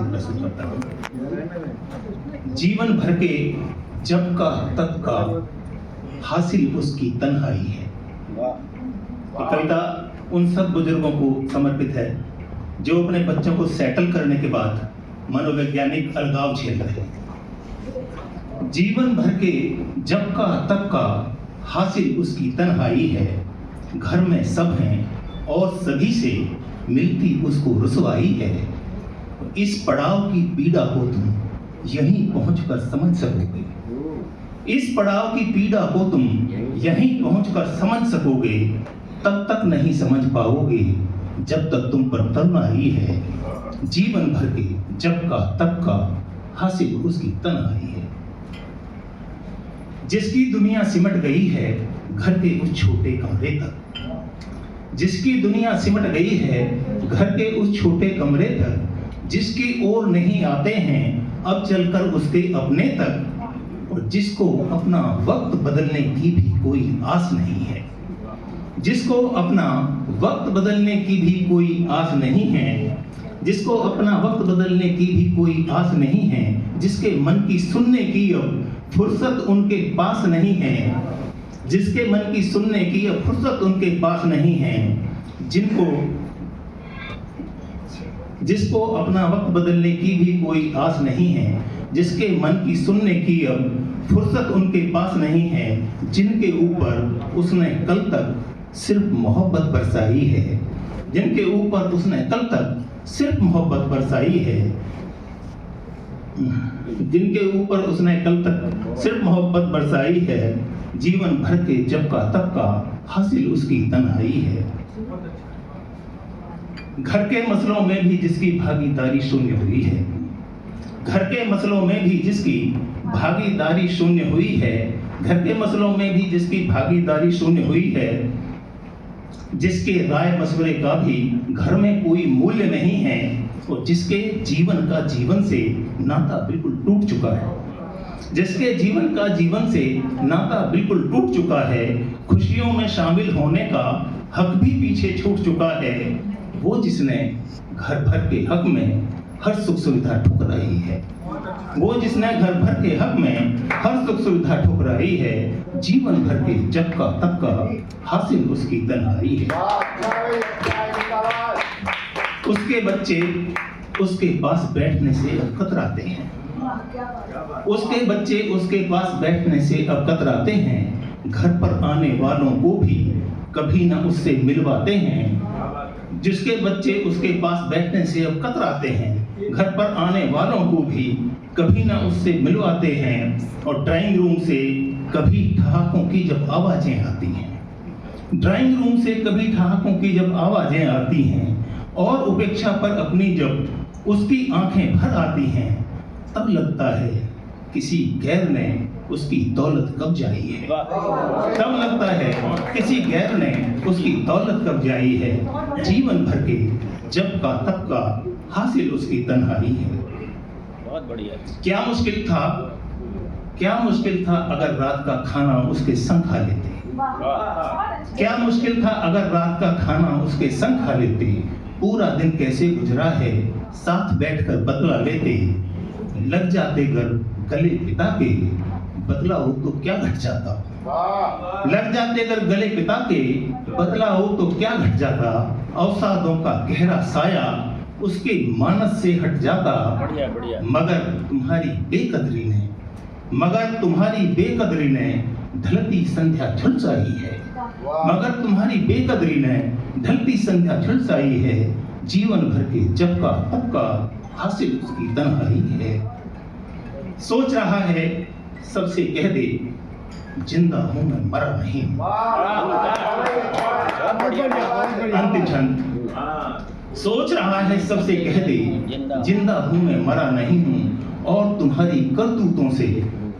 प्रस्तुत करता हूँ। जीवन भर के जब का तब का हासिल उसकी तन्हाई है। ये कविता उन सब बुजुर्गों को समर्पित है जो अपने बच्चों को सेटल करने के बाद मनोवैज्ञानिक अलगाव झेल रहे हैं। जीवन भर के जब का तब का हासिल उसकी तन्हाई है। घर में सब हैं और सभी से मिलती उसको रुसवाई है। इस पड़ाव की पीड़ा को तुम यहीं पहुंचकर समझ सकोगे। इस पड़ाव की पीड़ा को तुम यहीं पहुंचकर समझ सकोगे। तब तक नहीं समझ पाओगे जब तक तुम पर तन्हाई है। जीवन भर के जब का तब का हासिल उसकी तन्हाई है। जिसकी दुनिया सिमट गई है घर के उस छोटे कमरे तक। जिसकी दुनिया सिमट गई है घर के उस छोटे कमरे तक। जिसकी ओर नहीं आते हैं अब चलकर उसके अपने तक। और जिसको अपना वक्त बदलने की भी कोई आस नहीं है। जिसको अपना वक्त बदलने की भी कोई आस नहीं है। जिसको अपना वक्त बदलने की भी कोई आस नहीं है। जिसके मन की सुनने की अब फुर्सत उनके पास नहीं है। जिसके मन की सुनने की अब फुर्सत उनके पास नहीं है। जिसको अपना वक्त बदलने की भी कोई आस नहीं है। जिसके मन की सुनने की अब फुर्सत उनके पास नहीं है। जिनके ऊपर उसने कल तक सिर्फ मोहब्बत बरसाई है। जिनके ऊपर उसने कल तक सिर्फ मोहब्बत बरसाई है। जिनके ऊपर उसने कल तक सिर्फ मोहब्बत बरसाई है। जीवन भर के जब का तब का हासिल उसकी तन्हाई है। घर के मसलों में भी जिसकी भागीदारी शून्य हुई है। घर के मसलों में भी जिसकी भागीदारी शून्य हुई है। घर के मसलों में भी जिसकी भागीदारी शून्य हुई है। जिसके राय मशवरे का भी घर में कोई मूल्य नहीं है। और जिसके जीवन का जीवन से नाता बिल्कुल टूट चुका है। जिसके जीवन का जीवन से नाता बिल्कुल टूट चुका है। खुशियों में शामिल होने का हक भी पीछे छूट चुका है। वो जिसने घर भर के हक में हर सुख सुविधा ठुकराई है। वो जिसने घर भर के हक में हर सुख सुविधा ठुकराई है। जीवन भर के जब का तब का हासिल उसकी तन्हाई है। उसके बच्चे उसके पास बैठने से अब कतराते हैं। उसके बच्चे उसके पास बैठने से अब कतराते हैं। घर पर आने वालों को भी कभी ना उससे मिलवाते हैं। जिसके बच्चे उसके पास बैठने से अब कतराते हैं। घर पर आने वालों को भी कभी ना उससे मिलवाते हैं। और ड्राइंग रूम से कभी ठहाकों की जब आवाजें आती हैं। ड्राइंग रूम से कभी ठहाकों की जब आवाजें आती हैं। और उपेक्षा पर अपनी जब उसकी आंखें भर आती हैं। तब लगता है किसी गैर ने उसकी दौलत कब्जाई है। तब लगता है किसी गैर ने उसकी दौलत कब्जाई है। जीवन भर के जब का तब का हासिल उसकी तन्हाई है। बहुत बढ़िया। क्या मुश्किल था अगर रात का खाना उसके संग खा लेते। क्या मुश्किल था अगर रात का खाना उसके संग खा लेते। पूरा दिन कैसे गुजरा है साथ बैठकर बदला लेते। लग जाते गले पिता के बदला हो तो क्या घट जाता। लग जाते अगर गले पिता के बदला हो तो क्या घट जाता। अवसादों का गहरा साया उसके मानस से हट जाता। बढ़िया। मगर तुम्हारी बेकदरी ने ढलती संध्या झुलसाई है। मगर तुम्हारी बेकदरी ने ढलती संध्या झुलसाई है। जीवन भर के जब का तब का हासिल उसकी तन्हाई है। सोच रहा है सबसे कह दे जिंदा हूं मैं मरा नहीं। अंतिम छंद। सोच रहा है सबसे कह दे जिंदा हूं मैं मरा नहीं हूं। और तुम्हारी करतूतों से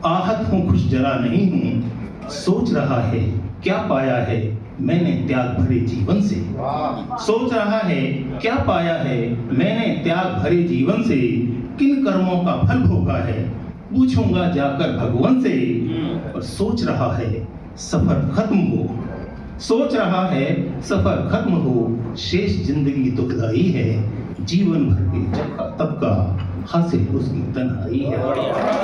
आहत हूं खुश जरा नहीं हूं। सोच रहा है क्या पाया है मैंने त्याग भरे जीवन से। सोच रहा है क्या पाया है मैंने त्याग भरे जीवन से। किन कर्मों का फल भोगा है पूछूंगा जाकर भगवान से। और सोच रहा है सफर खत्म हो। सोच रहा है सफर खत्म हो। शेष जिंदगी दुखदाई है। जीवन भर के जब का तब का हासिल उसकी तन्हाई है। बढ़िया।